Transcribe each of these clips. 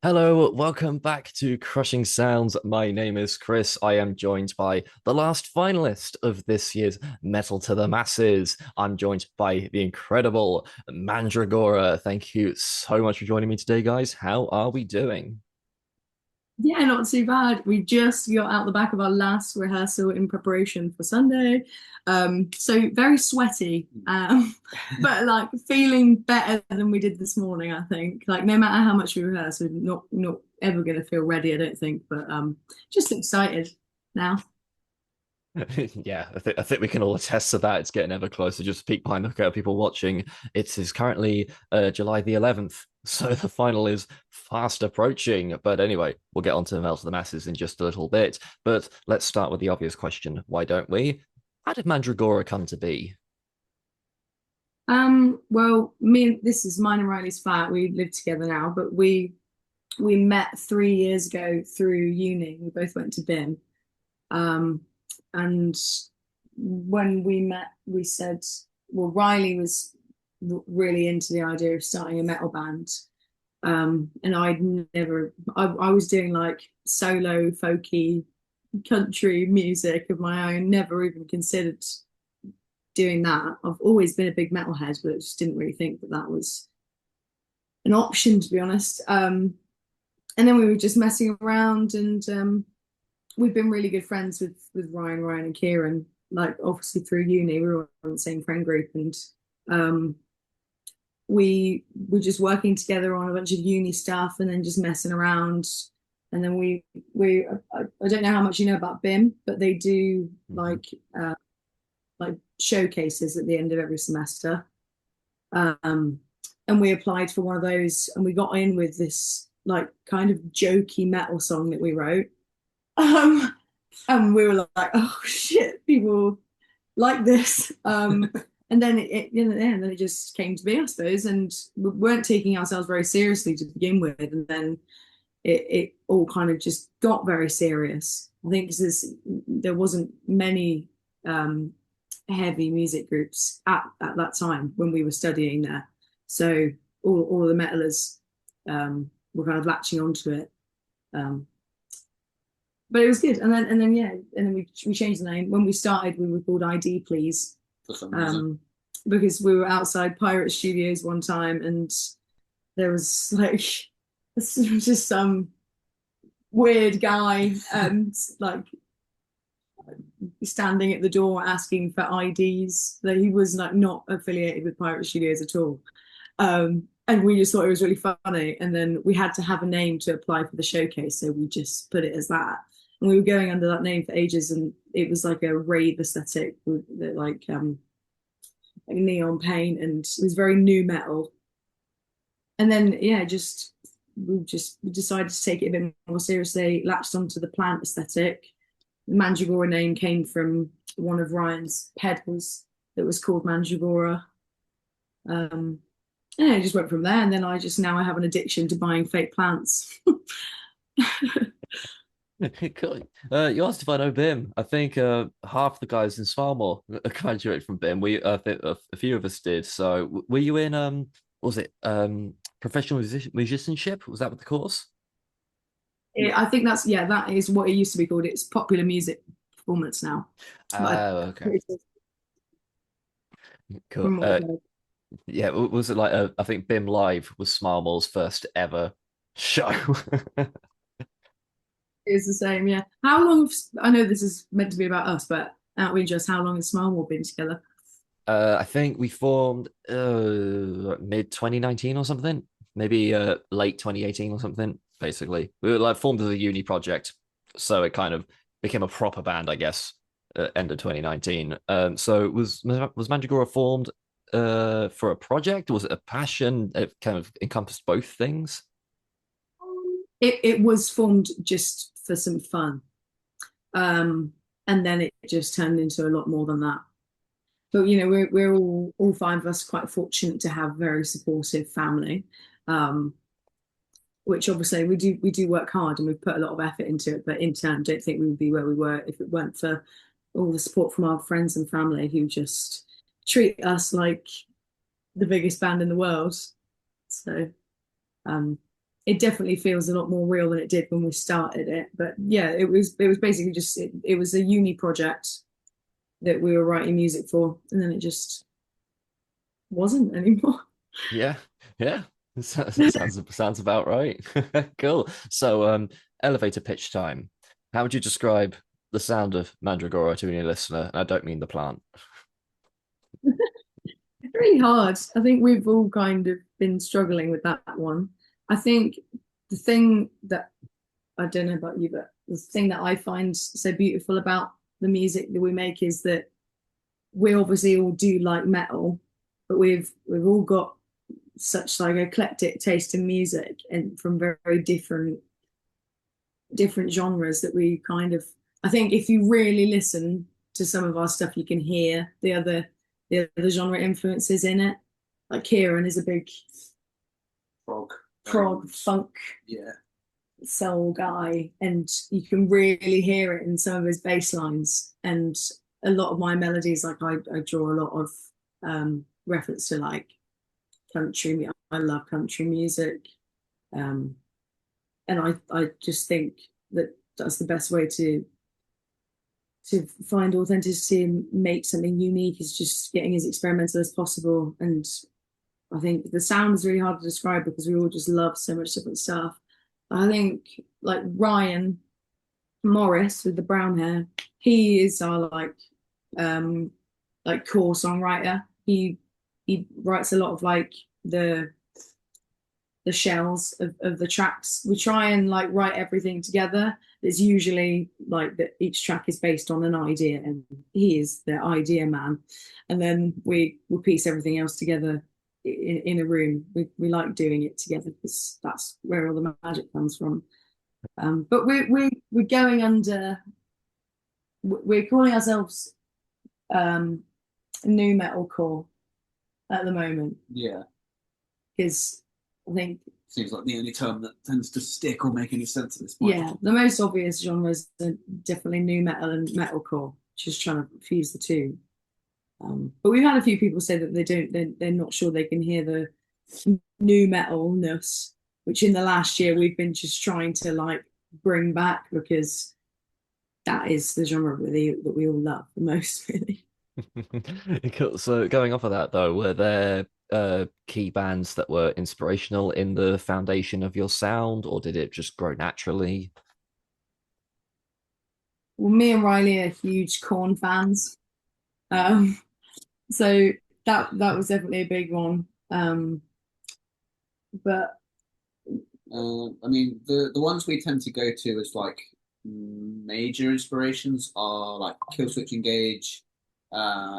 Hello, welcome back to Crushing Sounds. My name is Chris. I am joined by the last finalist of this year's Metal to the Masses. I'm joined by the incredible Mandragora. Thank you so much for joining me today, guys. How are we doing? Yeah, not too bad. We just got out the back of our last rehearsal in preparation for Sunday. So very sweaty, but like feeling better than we did this morning, I think. Like no matter how much we rehearse, we're not ever gonna feel ready, I don't think. But just excited now. Yeah, I think we can all attest to that. It's getting ever closer. Just peek behind the curtain, people watching. It is currently July the 11th, so the final is fast approaching. But anyway, we'll get on to the Melt of the Masses in just a little bit. But let's start with the obvious question: why don't we? How did Mandragora come to be? Well, this is mine and Riley's flat. We live together now, but we met 3 years ago through uni. We both went to BIM. Um, and when we met, we said, well, Riley was really into the idea of starting a metal band. And I was doing like solo folky country music of my own, never even considered doing that. I've always been a big metalhead, but just didn't really think that that was an option, to be honest. And then we were just messing around and we've been really good friends with Ryan and Kieran. Like obviously through uni, we were on the same friend group, and um, we were just working together on a bunch of uni stuff, and then just messing around. And then I don't know how much you know about BIM, but they do Mhm. like showcases at the end of every semester. Um, and we applied for one of those, and we got in with this like kind of jokey metal song that we wrote. Um, and we were like, oh shit, people like this. And then then it just came to be, I suppose, and we weren't taking ourselves very seriously to begin with, and then it all kind of just got very serious. I think because there wasn't many um, heavy music groups at that time when we were studying there, so all the metalers were kind of latching onto it. Um, but it was good. And then yeah, and then we changed the name. When we started, we were called ID Please, for some reason. Because we were outside Pirate Studios one time, and there was like just some weird guy, like standing at the door asking for IDs. That he was like not affiliated with Pirate Studios at all. And we just thought it was really funny. And then we had to have a name to apply for the showcase, so we just put it as that. And we were going under that name for ages, and it was like a rave aesthetic with like neon paint, and it was very new metal. And then yeah, we decided to take it a bit more seriously, latched onto the plant aesthetic. The Mandragora name came from one of Ryan's pedals that was called Mandragora. Um, yeah, it just went from there. And then I have an addiction to buying fake plants. Cool. You asked if I know BIM. I think half the guys in Swarmore graduated from BIM. I think a few of us did. So were you in what was it professional musicianship? Was that what the course? I think yeah, that is what it used to be called. It's popular music performance now. But Oh, okay. Cool. from what I've heard, Yeah, was it like I think BIM Live was Smarmore's first ever show. it's the same. Yeah. How long? I know this is meant to be about us, but out of interest, how long has Smile been together? I think we formed mid 2019 or something, maybe late 2018 or something. Basically, we were like formed as a uni project, so it kind of became a proper band, I guess, end of 2019. So was Mandragora formed for a project? Was it a passion? It kind of encompassed both things. It was formed just for some fun, and then it just turned into a lot more than that. But you know, we're all five of us quite fortunate to have very supportive family, um, which obviously we do work hard and we've put a lot of effort into it. But in turn, don't think we would be where we were if it weren't for all the support from our friends and family who just treat us like the biggest band in the world. So um, it definitely feels a lot more real than it did when we started it. But yeah, it was basically just it was a uni project that we were writing music for, and then it just wasn't anymore. Yeah, yeah. Sounds about right. Cool. So, elevator pitch time. How would you describe the sound of Mandragora to any listener? And I don't mean the plant. It's really hard. I think we've all kind of been struggling with that one. I think the thing that I don't know about you, but the thing that I find so beautiful about the music that we make is that we obviously all do like metal, but we've all got such like eclectic taste in music and from very, very different genres that we kind of I think if you really listen to some of our stuff, you can hear the other genre influences in it. Like Kieran is a big Frog. prog funk Yeah. soul guy, and you can really hear it in some of his bass lines. And a lot of my melodies, like I draw a lot of reference to like country. I love country music, um, and I just think that that's the best way to find authenticity and make something unique is just getting as experimental as possible. And I think the sound is really hard to describe because we all just love so much different stuff. I think like Ryan Morris with the brown hair, he is our um core songwriter. He writes a lot of like the shells of the tracks. We try and like write everything together. It's usually like that each track is based on an idea and he is the idea man. And then we piece everything else together in a room. We like doing it together because that's where all the magic comes from. But we're going under. We're calling ourselves um, new metalcore at the moment Yeah. because I think Seems like the only term that tends to stick or make any sense at this point. yeah, the most obvious genres are definitely new metal and metalcore. Just trying to fuse the two. But we've had a few people say that they're not sure they can hear the new metalness, which in the last year we've been just trying to like bring back because that is the genre that we all love the most, really. Cool. So, going off of that, though, were there key bands that were inspirational in the foundation of your sound, or did it just grow naturally? Well, me and Riley are huge Corn fans, um, so that was definitely a big one. But I mean, the ones we tend to go to as like major inspirations are like Killswitch Engage,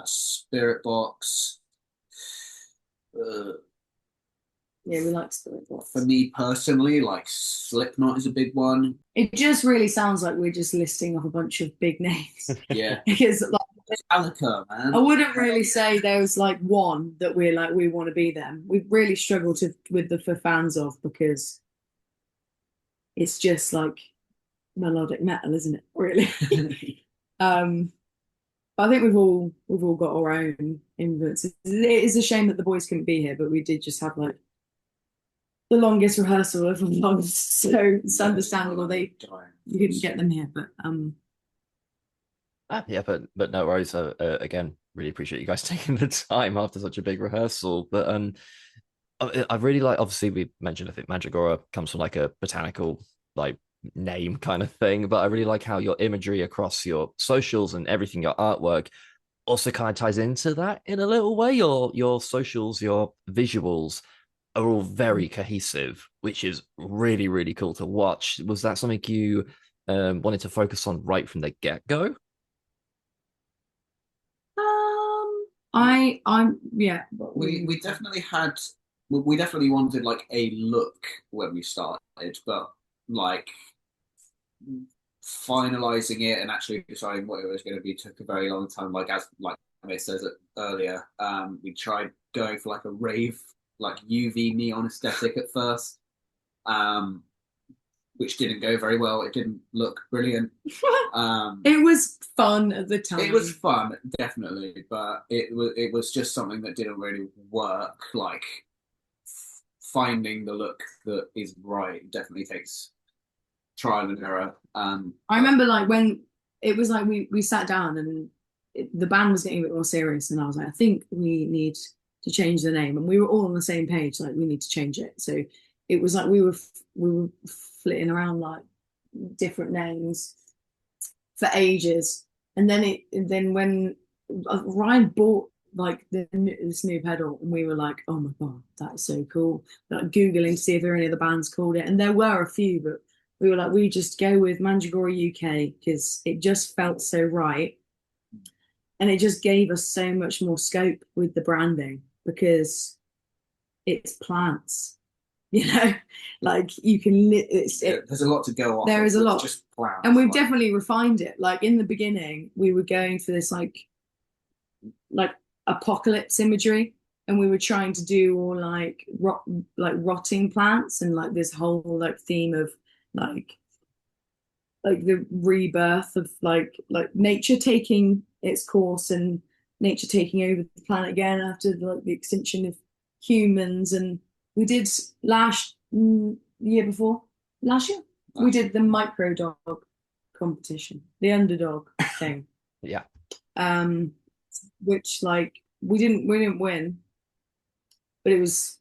Spirit Box. Uh, yeah, we like Spirit Box. for me personally, like Slipknot is a big one. It just really sounds like we're just listing off a bunch of big names. Yeah. Because like, Metallica, man. I wouldn't really say there was like one that we're like we want to be them. We really struggle to with the for fans of because it's just like melodic metal, isn't it? Really. um, but I think we've all got our own influences. It is a shame that the boys couldn't be here, but we did just have like the longest rehearsal of the longest, so it's understandable they you couldn't get them here. But Yeah, but no worries. Again, really appreciate you guys taking the time after such a big rehearsal. But I really like. Obviously, we mentioned I think Mandragora comes from like a botanical like name kind of thing. But I really like how your imagery across your socials and everything, your artwork, also kind of ties into that in a little way. Your socials, your visuals are all very cohesive, which is really really cool to watch. Was that something you wanted to focus on right from the get go? I'm yeah. We definitely had we definitely wanted like a look when we started, but like finalizing it and actually deciding what it was going to be took a very long time. Like as like I says it earlier, we tried going for like a rave, like UV neon aesthetic at first, um, which didn't go very well. It didn't look brilliant. It was fun at the time. It was fun, definitely, but it was just something that didn't really work like finding the look that is right definitely takes trial and error. I remember like when it was like we sat down and the band was getting a bit more serious, and I was like, I think we need to change the name, and we were all on the same page, like we need to change it. So it was like we were flitting around like different names for ages, and then when Ryan bought like this new pedal, and we were like, oh my god, that's so cool. Like googling to see if there were any other bands called it, and there were a few, but we were like, we just go with Mandragora UK because it just felt so right, and it just gave us so much more scope with the branding because it's plants. Like you can there's a lot to go off. There is a lot, just plants, and we've definitely refined it. Like in the beginning we were going for this like apocalypse imagery, and we were trying to do all like rotting plants, and like this whole like theme of like the rebirth of like nature taking its course and nature taking over the planet again after like the extinction of humans. And we did last year we did the micro dog competition, the underdog thing. Yeah. Which like we didn't win, but it was,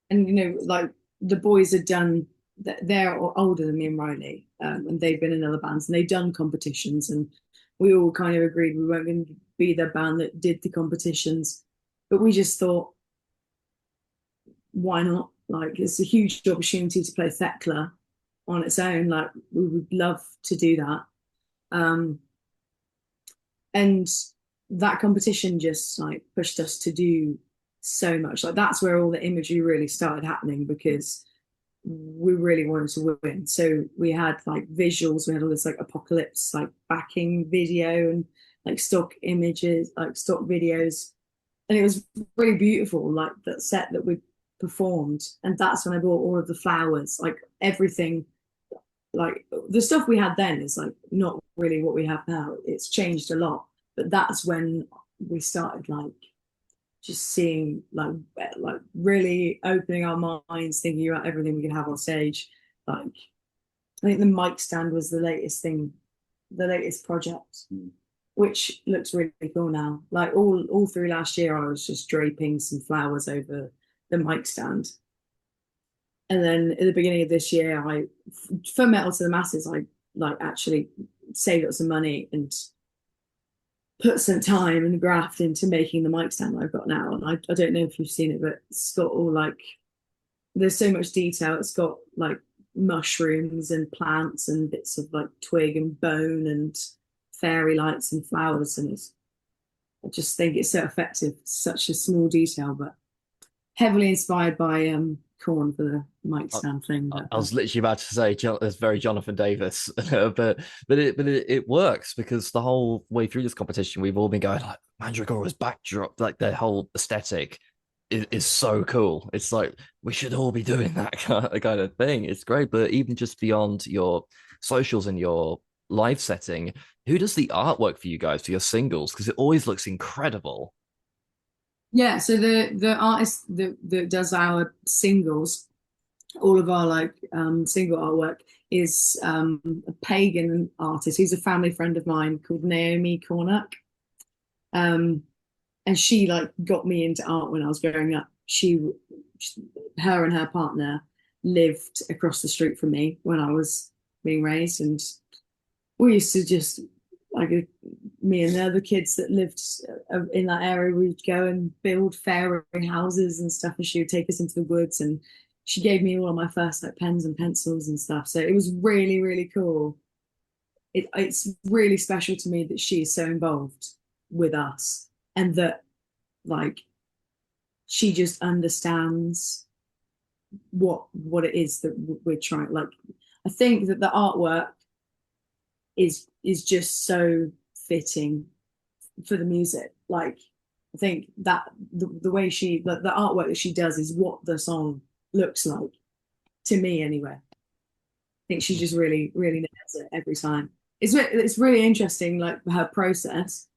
and like the boys had done, they're older than me and Riley, and they've been in other bands and they've done competitions, and we all kind of agreed we weren't going to be the band that did the competitions, but we just thought, why not? Like it's a huge opportunity to play Thekla on its own. Like we would love to do that. And that competition just like pushed us to do so much. Like that's where all the imagery really started happening, because we really wanted to win. So we had like visuals, we had all this like apocalypse like backing video and like stock images, like stock videos, and it was really beautiful, like that set that we performed. And that's when I bought all of the flowers, like everything. Like the stuff we had then is like not really what we have now. It's changed a lot, but that's when we started like just seeing like really opening our minds, thinking about everything we can have on stage. Like I think the mic stand was the latest thing, the latest project, which looks really cool now. Like all through last year, I was just draping some flowers over the mic stand. And then at the beginning of this year, for Metal to the Masses, I like actually saved up some money and put some time and graft into making the mic stand that I've got now. And I don't know if you've seen it, but it's got all like, there's so much detail. It's got like mushrooms and plants and bits of like twig and bone and fairy lights and flowers. And I just think it's so effective. It's such a small detail, but heavily inspired by Korn for the mic stand thing. I was literally about to say it's very Jonathan Davis, but it works, because the whole way through this competition we've all been going like Mandragora's backdrop, like their whole aesthetic is so cool. It's like we should all be doing that kind of thing. It's great, but even just beyond your socials and your live setting, who does the artwork for you guys for your singles? Because it always looks incredible. Yeah, so the artist that does our singles, all of our like single artwork, is a pagan artist who's a family friend of mine called Naomi Cornuck. And she like got me into art when I was growing up. Her and her partner lived across the street from me when I was being raised, and we used to just like me and the other kids that lived in that area, we'd go and build fairy houses and stuff, and she would take us into the woods, and she gave me all of my first like pens and pencils and stuff. So it was really, really cool. It's really special to me that she's so involved with us, and that like she just understands what it is that we're trying. Like I think that the artwork is just so fitting for the music. Like I think that the way the artwork that she does is what the song looks like to me anyway. I think she just really, really nails it every time. It's really interesting, like her process,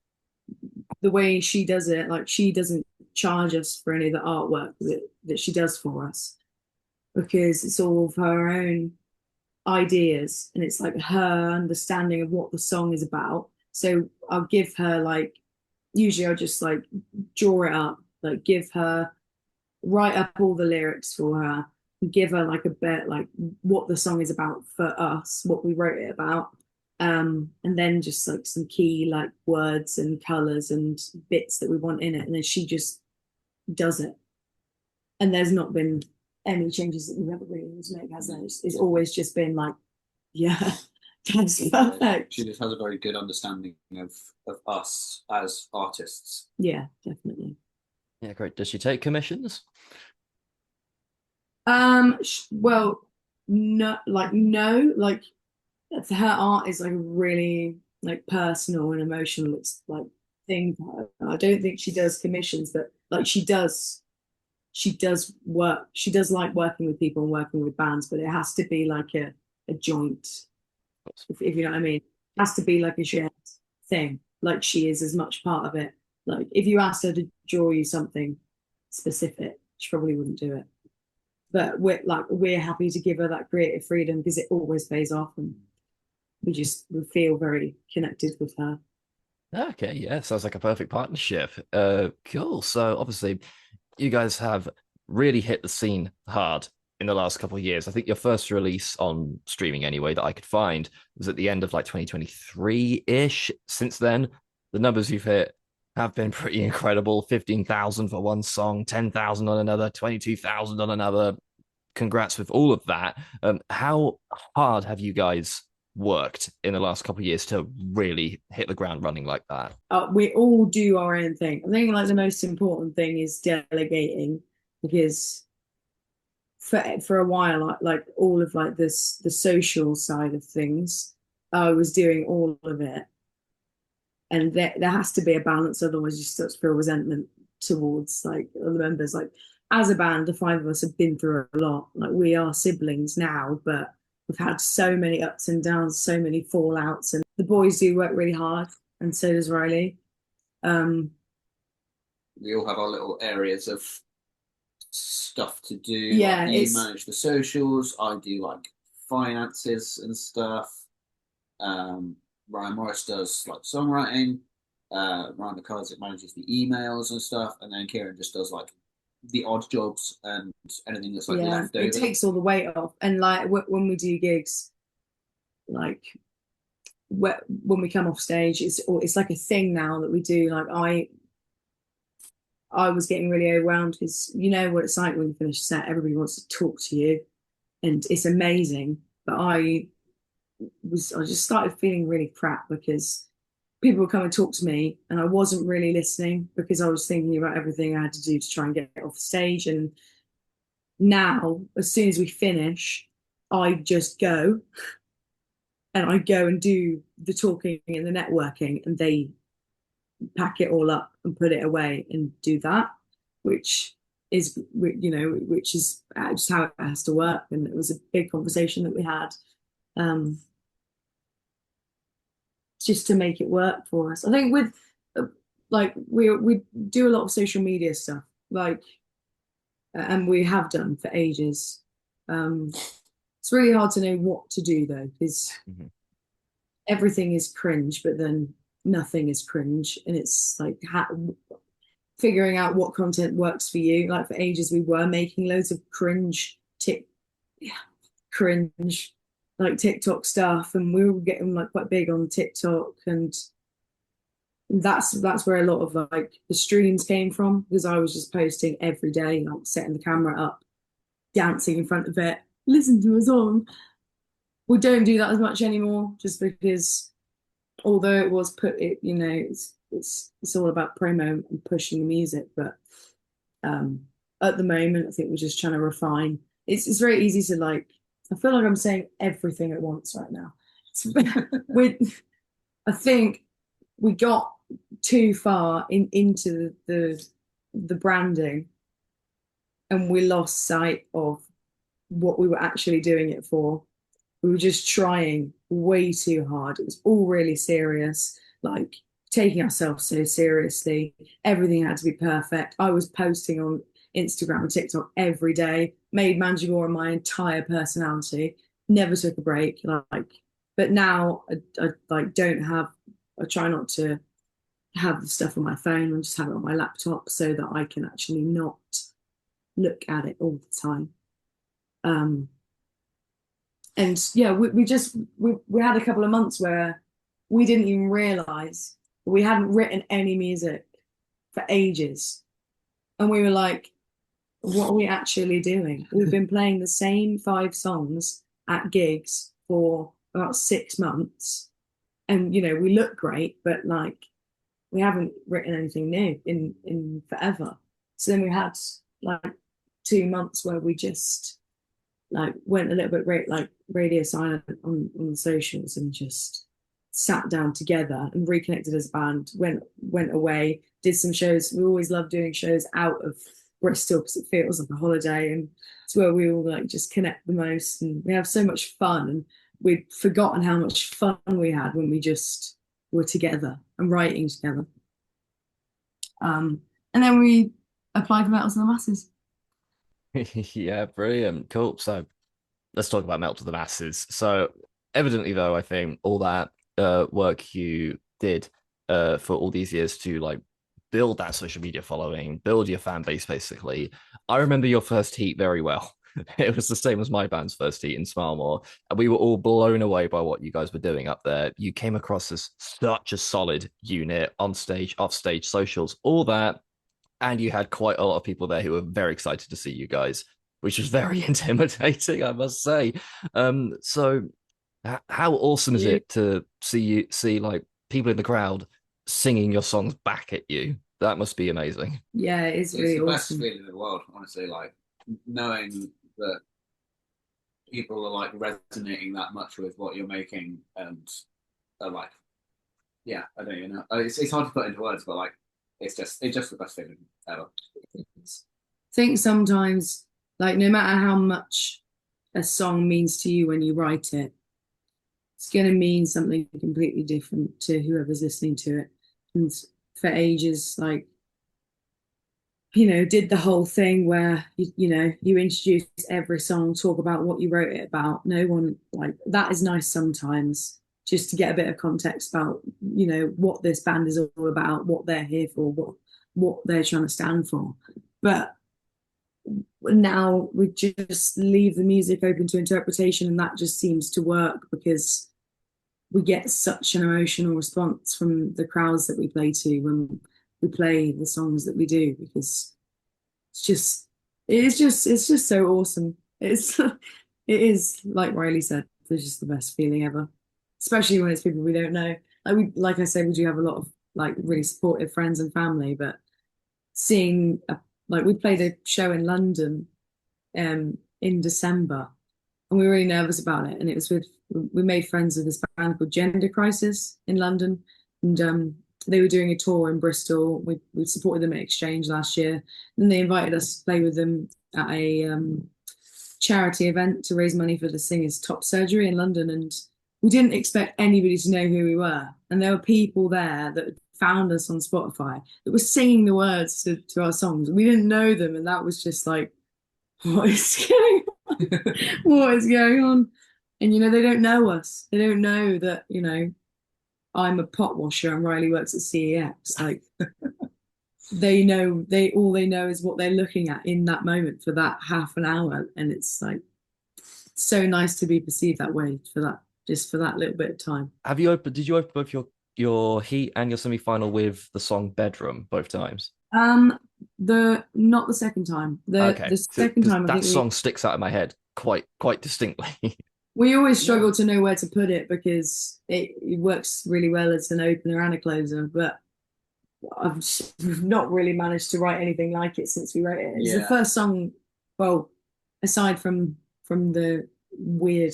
the way she does it. Like she doesn't charge us for any of the artwork that she does for us. because it's all of her own ideas and it's like her understanding of what the song is about. So I'll give her like, usually I'll just like draw it up, like give her, write up all the lyrics for her, and give her like a bit like what the song is about for us, what we wrote it about. And then just like some key like words and colors and bits that we want in it. And then she just does it. And there's not been any changes that we've ever really need to make, has there? It's always just been like, yeah, that's perfect. She just has a very good understanding of us as artists. Yeah, definitely. Yeah, great. Does she take commissions? Well, no, like her art is like really like personal and emotional. It's like thing for her. I don't think she does commissions, but like she does work. She does like working with people and working with bands, but it has to be like a joint, if you know what I mean. It has to be like a shared thing. Like she is as much part of it. Like if you asked her to draw you something specific, she probably wouldn't do it. But we're happy to give her that creative freedom because it always pays off, and we feel very connected with her. Okay, yeah, sounds like a perfect partnership. Cool. So obviously, you guys have really hit the scene hard in the last couple of years. I think your first release on streaming, anyway, that I could find was at the end of like 2023-ish. Since then, the numbers you've hit have been pretty incredible. 15,000 for one song, 10,000 on another, 22,000 on another. Congrats with all of that. How hard have you guys worked in the last couple of years to really hit the ground running like that? We all do our own thing. I think like the most important thing is delegating, because for a while, like all of like this the social side of things, I was doing all of it, and there has to be a balance. Otherwise, you start to feel resentment towards like the members. Like as a band, the five of us have been through a lot. Like we are siblings now, but we've had so many ups and downs, so many fallouts, and the boys do work really hard, and so does Riley. We all have our little areas of stuff to do. Yeah, like, you manage the socials. I do like finances and stuff. Ryan Morris does like songwriting. Ryan McCarthy manages the emails and stuff, and then Kieran just does like the odd jobs and anything that's like left over. It takes all the weight off. And like when we do gigs, like when we come off stage, it's like a thing now that we do. Like I was getting really overwhelmed because you know what it's like when you finish a set, everybody wants to talk to you, and it's amazing. But I just started feeling really crap because people would come and talk to me and I wasn't really listening because I was thinking about everything I had to do to try and get off stage. And now, as soon as we finish, I just go and I go and do the talking and the networking, and they pack it all up and put it away and do that, which is, you know, which is just how it has to work. And it was a big conversation that we had, just to make it work for us. I think with like we do a lot of social media stuff, like, and we have done for ages. It's really hard to know what to do though, because everything is cringe, but then nothing is cringe, and it's like figuring out what content works for you. Like for ages, we were making loads of cringe like TikTok stuff, and we were getting like quite big on TikTok, and that's where a lot of like the streams came from, because I was just posting every day, like setting the camera up, dancing in front of it, listen to a song. We don't do that as much anymore, just because although it was you know, it's all about promo and pushing the music, but at the moment I think we're just trying to refine. It's very easy to like, I feel like I'm saying everything at once right now. I think we got too far into the branding, and we lost sight of what we were actually doing it for. We were just trying way too hard. It was all really serious, like taking ourselves so seriously. Everything had to be perfect. I was posting on Instagram and TikTok every day, made Mandragora my entire personality, never took a break. Like, but now I like don't have, I try not to have the stuff on my phone and just have it on my laptop so that I can actually not look at it all the time. And yeah, we had a couple of months where we didn't even realize we hadn't written any music for ages. And we were like, what are we actually doing? We've been playing the same 5 songs at gigs for about 6 months. And, you know, we look great, but like, we haven't written anything new in forever. So then we had like 2 months where we just like went a little bit like radio silent on the socials and just sat down together and reconnected as a band, went away, did some shows. We always love doing shows out of Bristol because it feels like a holiday, and it's where we all like just connect the most, and we have so much fun. And we'd forgotten how much fun we had when we just were together and writing together. And then we applied for Metal to the Masses. Yeah, brilliant. Cool. So let's talk about Melt to the Masses. So evidently, though, I think all that work you did for all these years to like build that social media following, build your fan base, basically. I remember your first heat very well. It was the same as my band's first heat in Smarlmore, and we were all blown away by what you guys were doing up there. You came across as such a solid unit on stage, off stage, socials, all that. And you had quite a lot of people there who were very excited to see you guys, which was very intimidating, I must say. So how awesome is it to see like people in the crowd singing your songs back at you? That must be amazing. Yeah, it's really the awesome. Best feeling in the world, honestly. Like knowing that people are like resonating that much with what you're making, and are like, yeah, I don't even know. It's hard to put into words, but like it's just the best feeling ever. I think sometimes, like, no matter how much a song means to you when you write it, it's going to mean something completely different to whoever's listening to it. And for ages, like, you know, did the whole thing where, you know, you introduce every song, talk about what you wrote it about. No one, like, that is nice sometimes, just to get a bit of context about, you know, what this band is all about, what they're here for, what they're trying to stand for. But now we just leave the music open to interpretation, and that just seems to work because we get such an emotional response from the crowds that we play to when we play the songs that we do, because it's just so awesome. It is, like Riley said, it's just the best feeling ever, especially when it's people we don't know. Like I said, we do have a lot of like really supportive friends and family, but seeing like we played a show in London in December, and we were really nervous about it. And it was we made friends with this band called Gender Crisis in London, and they were doing a tour in Bristol. We supported them at Exchange last year, and they invited us to play with them at a charity event to raise money for the singer's top surgery in London. And we didn't expect anybody to know who we were, and there were people there that found us on Spotify that were singing the words to our songs. We didn't know them, and that was just like, what is going on? What is going on? And you know, they don't know us. They don't know that, you know, I'm a pot washer and Riley works at CEX. Like, all they know is what they're looking at in that moment for that half an hour, and it's like so nice to be perceived that way for that, just for that little bit of time. Did you open both your heat and your semi-final with the song Bedroom both times? Not the second time. The second time, that song sticks out of my head quite distinctly. We always struggle to know where to put it because it works really well as an opener and a closer, but we've not really managed to write anything like it since we wrote it. It's the first song, well, aside from the weird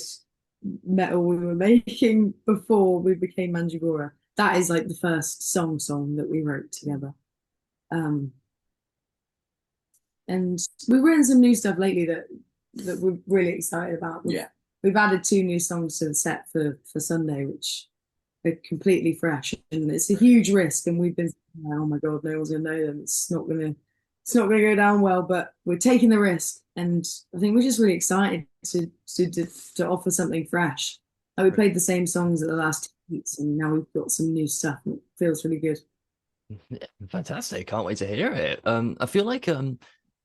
metal we were making before we became Mandragora, that is like the first song that we wrote together. And we've written some new stuff lately that we're really excited about. We've added 2 new songs to the set for Sunday, which are completely fresh, and it's a huge risk. And we've been, oh my god, no one's gonna know them. It's not gonna it's not going to go down well, but we're taking the risk, and I think we're just really excited to offer something fresh. Like we played the same songs at the last 2 weeks, and now we've got some new stuff. And it feels really good. Yeah, fantastic. Can't wait to hear it. I feel like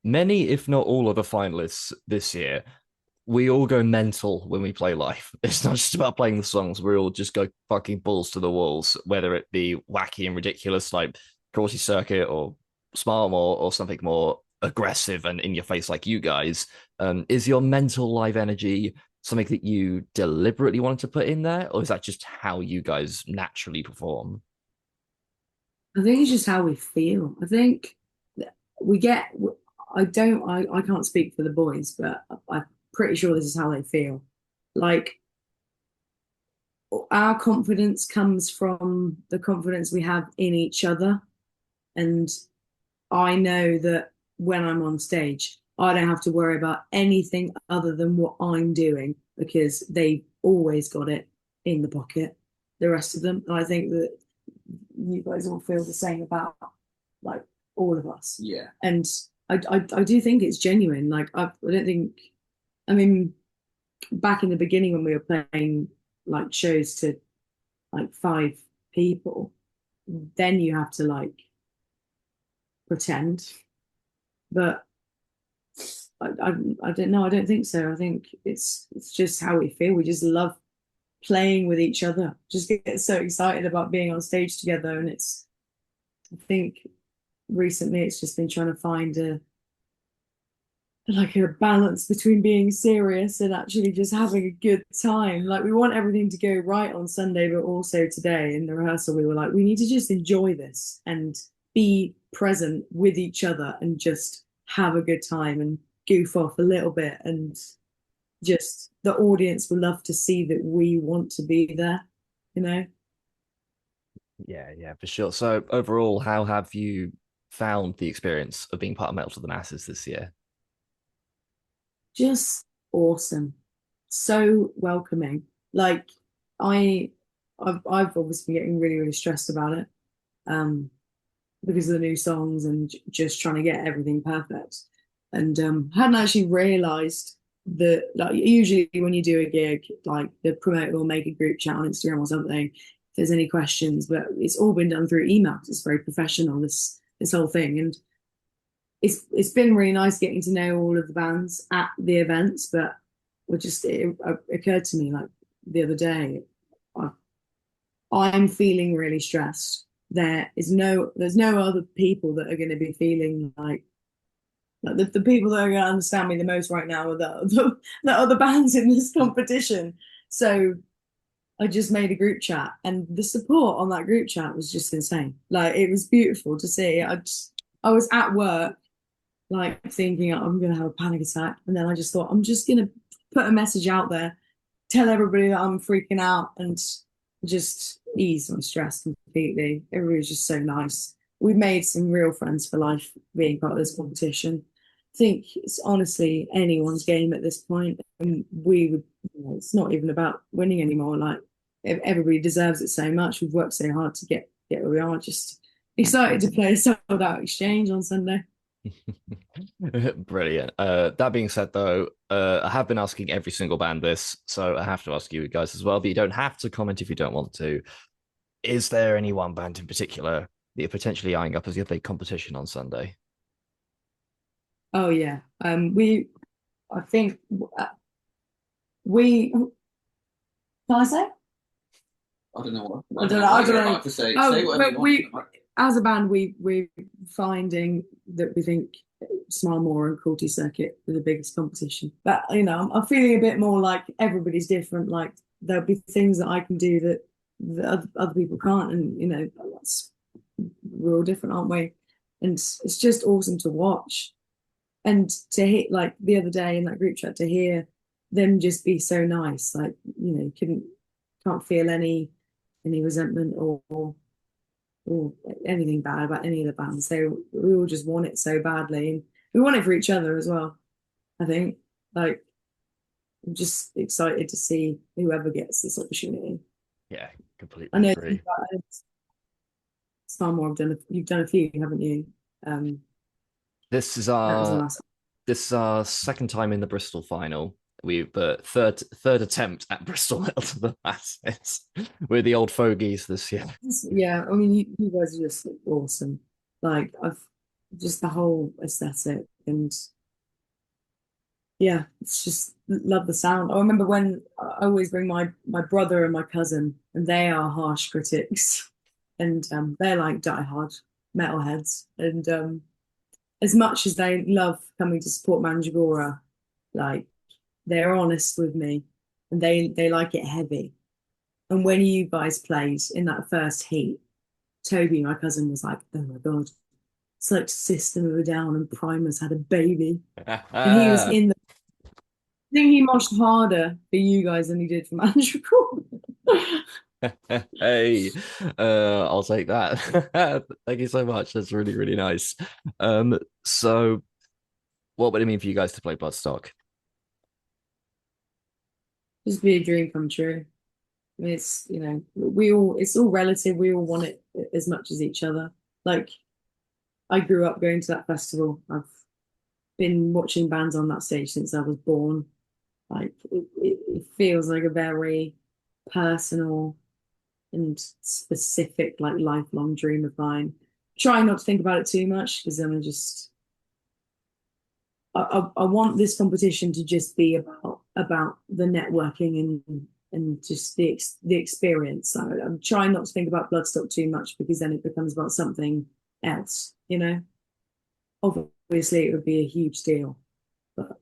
many, if not all of the finalists this year, we all go mental when we play live. It's not just about playing the songs. We all just go fucking balls to the walls, whether it be wacky and ridiculous like Cruelty Circuit or smart or something more aggressive and in your face like you guys. Is your mental live energy something that you deliberately wanted to put in there, or is that just how you guys naturally perform? I think it's just how we feel. I think we get. I can't speak for the boys, but I'm pretty sure this is how they feel. Like our confidence comes from the confidence we have in each other. And I know that when I'm on stage, I don't have to worry about anything other than what I'm doing because they've always got it in the pocket, the rest of them. And I think that you guys all feel the same about like all of us. Yeah. And I do think it's genuine. Like I don't think, I mean, back in the beginning when we were playing like shows to like 5 people, then you have to like pretend. But I don't know. I don't think so. I think it's just how we feel. We just love playing with each other. Just get so excited about being on stage together. And it's, I think recently it's just been trying to find a like a balance between being serious and actually just having a good time. Like we want everything to go right on Sunday, but also today in the rehearsal we were like, we need to just enjoy this and be present with each other and just have a good time and goof off a little bit, and just the audience will love to see that we want to be there, you know. Yeah, yeah, for sure. So overall, how have you found the experience of being part of Metal to the Masses this year? Just awesome, so welcoming. Like I I've obviously been getting really stressed about it, um because of the new songs and just trying to get everything perfect. And hadn't actually realized that like usually when you do a gig, like the promoter will make a group chat on Instagram or something if there's any questions, but it's all been done through emails. It's very professional, this whole thing. And it's been really nice getting to know all of the bands at the events, but it occurred to me like the other day, I, I'm feeling really stressed. There's no other people that are going to be feeling like the people that are going to understand me the most right now are the other bands in this competition. So I just made a group chat, and the support on that group chat was just insane. Like it was beautiful to see. I was at work like thinking I'm gonna have a panic attack, and then I just thought I'm just gonna put a message out there, tell everybody that I'm freaking out, and just ease my stress completely. Everybody was just so nice. We've made some real friends for life being part of this competition. I think it's honestly anyone's game at this point, and we would. It's not even about winning anymore. Like everybody deserves it so much. We've worked so hard to get where we are. Just excited to play a sold out exchange on Sunday. Brilliant. That being said, though, I have been asking every single band this, so I have to ask you guys as well. But you don't have to comment if you don't want to. Is there any one band in particular that you're potentially eyeing up as your big competition on Sunday? Oh yeah. I think we. Can I say? I don't know what. I don't know. I don't know. Like to say, Oh, say whatever but you want. as a band, we're finding that we think Smile More and Cruelty Circuit are the biggest competition. But you know, I'm feeling a bit more like everybody's different. Like there'll be things that I can do that other people can't, and you know, we're all different, aren't we? And it's just awesome to watch and to hit like the other day in that group chat to hear them just be so nice. Like you know, can't feel any resentment or anything bad about any of the bands. We all just want it so badly, and we want it for each other as well. I think, like, I'm just excited to see whoever gets this opportunity. Yeah, I completely know agree. it's far more. You've done a few, haven't you? This is That was the our last. this is our second time in the Bristol final. But third attempt at Bristol to the masses. We're the old fogies this year. Yeah, I mean, you guys are just awesome. Like, I've just the whole aesthetic, and yeah, it's just love the sound. I remember when I always bring my brother and my cousin, and they are harsh critics, and they're like diehard metalheads. And as much as they love coming to support Mandragora, like they're honest with me, and they like it heavy. And when you guys played in that first heat, Toby, my cousin, was like, "Oh my God, it's like System of a Down and Primus had a baby." And he was in the I think he moshed harder for you guys than he did for Mandragora. Hey, I'll take that. Thank you so much. That's really, really nice. So what would it mean for you guys to play Bloodstock? Just be a dream come true. I mean, it's we all it's all relative. We all want it as much as each other. Like I grew up going to that festival. I've been watching bands on that stage since I was born. Like it feels like a very personal and specific, like lifelong dream of mine. Try not to think about it too much because then I want this competition to just be about the networking and just the experience. I'm trying not to think about Bloodstock too much because then it becomes about something else, you know. Obviously, it would be a huge deal, but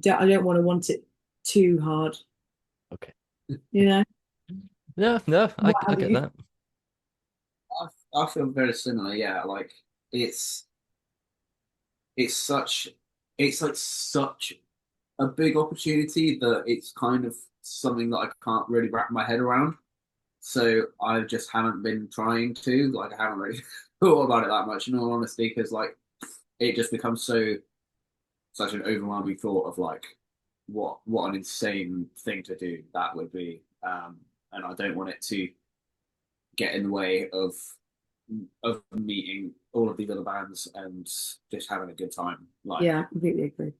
I don't want it too hard, Okay. you know. No, I, What I have get you? that. I feel very similar. Yeah, like it's it's such it's like such a big opportunity that it's kind of something that I can't really wrap my head around. So I just haven't been trying to. Like I haven't really thought about it that much, in all honesty, because like it just becomes such an overwhelming thought of like what an insane thing to do that would be. And I don't want it to get in the way of meeting all of these other bands and just having a good time. Like, Yeah, completely agree.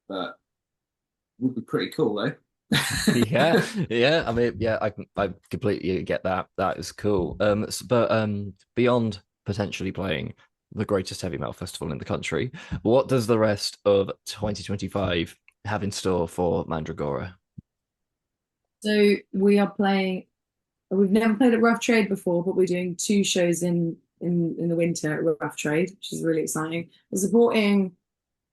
but would be pretty cool though. Yeah, yeah. I mean, yeah, I completely get that. That is cool. But beyond potentially playing the greatest heavy metal festival in the country, what does the rest of 2025 have in store for Mandragora? So we are playing. We've never played at Rough Trade before, but we're doing two shows in the winter at Rough Trade, which is really exciting. We're supporting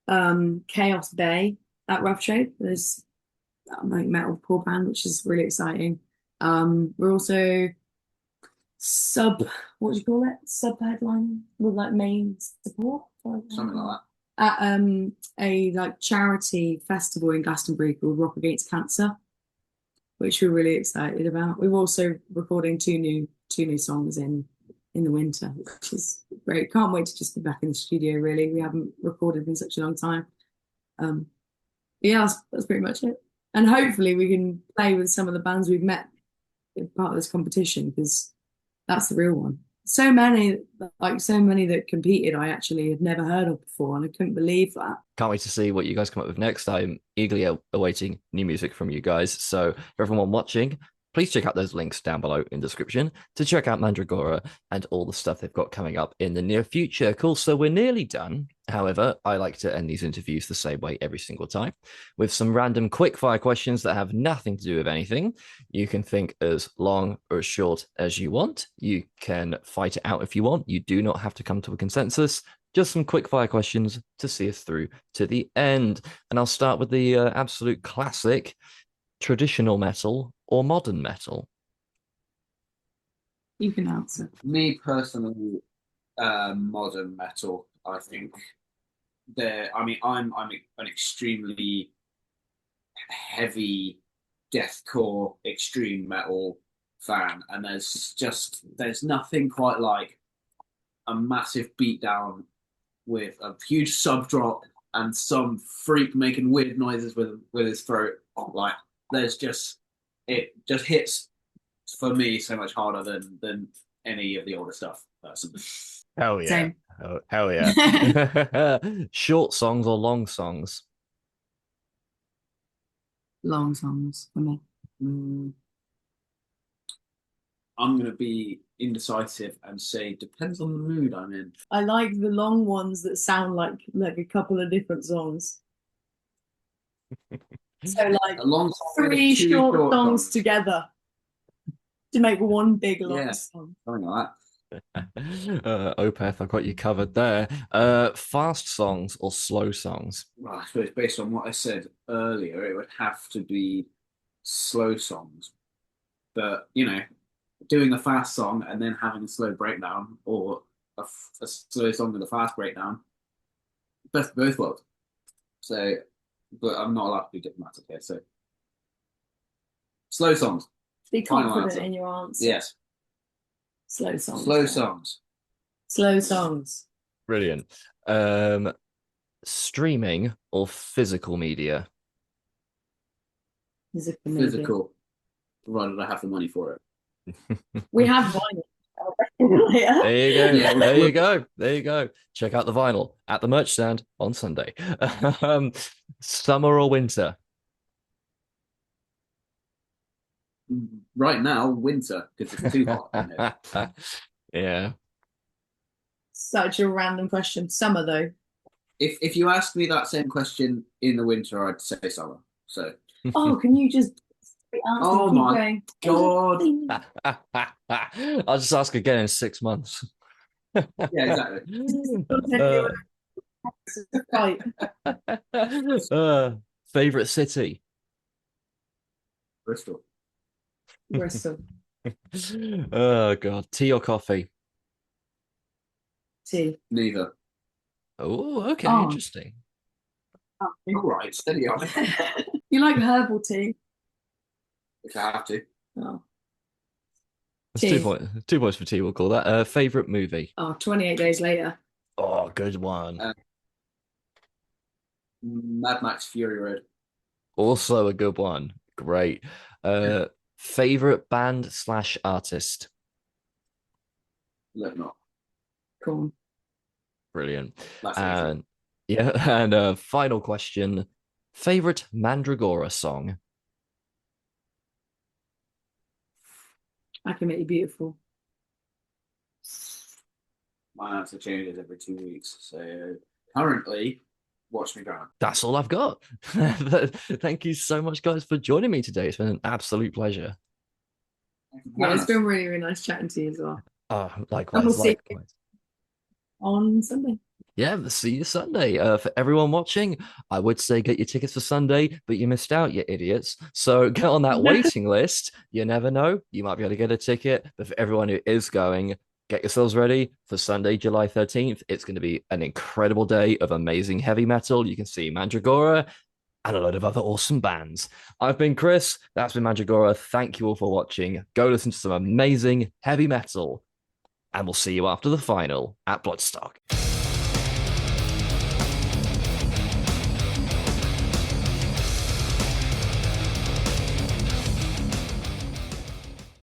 Chaos Bay at Rough Trade. There's like metalcore band, which is really exciting. We're also sub what do you call it? Sub headline with like main support Something like at a like charity festival in Glastonbury called Rock Against Cancer, which we're really excited about. We're also recording two new songs in the winter, which is great. Can't wait to just be back in the studio. Really, we haven't recorded in such a long time. Yeah, that's pretty much it. And hopefully, we can play with some of the bands we've met in part of this competition because that's the real one. So many that competed, I actually had never heard of before, and I couldn't believe that. Can't wait to see what you guys come up with next. I'm eagerly awaiting new music from you guys. So, for everyone watching, please check out those links down below in the description to check out Mandragora and all the stuff they've got coming up in the near future. Cool. So, we're nearly done. However, I like to end these interviews the same way every single time with some random quick fire questions that have nothing to do with anything. You can think as long or as short as you want. You can fight it out if you want. You do not have to come to a consensus. Just some quick fire questions to see us through to the end. And I'll start with the absolute classic: traditional metal or modern metal? You can answer. me personally, modern metal. I think I mean, I'm an extremely heavy deathcore extreme metal fan, and there's nothing quite like a massive beatdown with a huge sub drop and some freak making weird noises with his throat. Like there's just it just hits for me so much harder than any of the older stuff personally. Hell yeah. Same. Oh, hell yeah. Short songs or long songs? Long songs for me. I'm going to be indecisive and say depends on the mood I'm in. I like the long ones that sound like a couple of different songs. So like A long song with three two short short songs together to make one big long Yeah. song. Something like Opeth, I've got you covered there. Fast songs or slow songs? Well, I suppose based on what I said earlier, it would have to be slow songs. But, doing a fast song and then having a slow breakdown or a slow song with a fast breakdown, best of both worlds. So, but I'm not allowed to be diplomatic here. So, slow songs. Be Final confident answer. in your answer. Yes. Slow songs. Slow yeah. songs. Slow songs. Brilliant. Streaming or physical media? Physical media. Physical. Provided I have the money for it. We have vinyl. Yeah. There you go. Yeah, There you go. There you go. Check out the vinyl at the merch stand on Sunday. Summer or winter? Right now, winter, because it's too hot. in it. Yeah. Such a random question. Summer though. If you asked me that same question in the winter, I'd say summer. So, Oh, can you just answer Oh keep my going? God. I'll just ask again in 6 months. Yeah, exactly. Right. Favorite city? Bristol. Bristol. Oh God. Tea or coffee? Tea. Neither. Oh, okay, Oh. interesting. All right, steady on. You like herbal tea? If I have to. Oh. That's 2 points for tea, we'll call that. Favorite movie? Oh, 28 days later. Oh, good one. Mad Max Fury Road. Also a good one. Great. Favorite band / artist? Not. Cool. Brilliant. That's easy. And yeah, and final question. Favorite Mandragora song? I Can Make You Beautiful. My answer changes every 2 weeks. So currently, Watch Me Drown. That's all I've got. Thank you so much, guys, for joining me today. It's been an absolute pleasure. Yeah, it's been really, really nice chatting to you as well. Oh, And likewise, we'll see you likewise. on Sunday. Yeah, see you Sunday. For everyone watching, I would say get your tickets for Sunday, but you missed out, you idiots. So get on that waiting list. You never know. You might be able to get a ticket. But for everyone who is going, get yourselves ready for Sunday, July 13th. It's going to be an incredible day of amazing heavy metal. You can see Mandragora and a load of other awesome bands. I've been Chris. That's been Mandragora. Thank you all for watching. Go listen to some amazing heavy metal. And we'll see you after the final at Bloodstock.